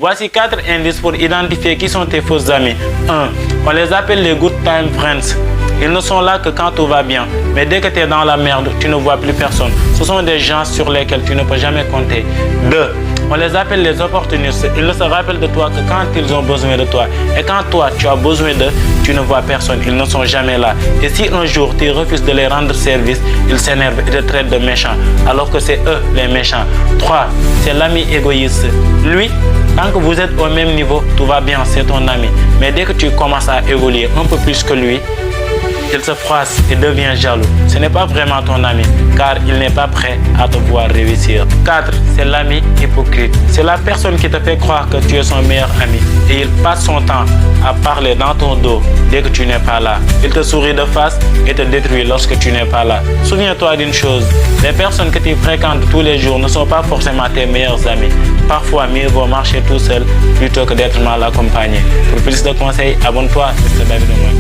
Voici 4 indices pour identifier qui sont tes faux amis. 1. On les appelle les good time friends. Ils ne sont là que quand tout va bien. Mais dès que tu es dans la merde, tu ne vois plus personne. Ce sont des gens sur lesquels tu ne peux jamais compter. 2. On les appelle les opportunistes. Ils ne se rappellent de toi que quand ils ont besoin de toi. Et quand toi, tu as besoin d'eux, tu ne vois personne. Ils ne sont jamais là. Et si un jour, tu refuses de les rendre service, ils s'énervent et te traitent de méchants. Alors que c'est eux les méchants. 3. C'est l'ami égoïste. Lui, tant que vous êtes au même niveau, tout va bien, c'est ton ami. Mais dès que tu commences à évoluer un peu plus que lui, il se froisse et devient jaloux. Ce n'est pas vraiment ton ami, car il n'est pas prêt à te voir réussir. 4. C'est l'ami hypocrite. C'est la personne qui te fait croire que tu es son meilleur ami et il passe son temps à parler dans ton dos dès que tu n'es pas là. Il te sourit de face et te détruit lorsque tu n'es pas là. Souviens-toi d'une chose, les personnes que tu fréquentes tous les jours ne sont pas forcément tes meilleurs amis. Parfois, mieux vaut marcher tout seul plutôt que d'être mal accompagné. Pour plus de conseils, abonne-toi à Mr. David Omar.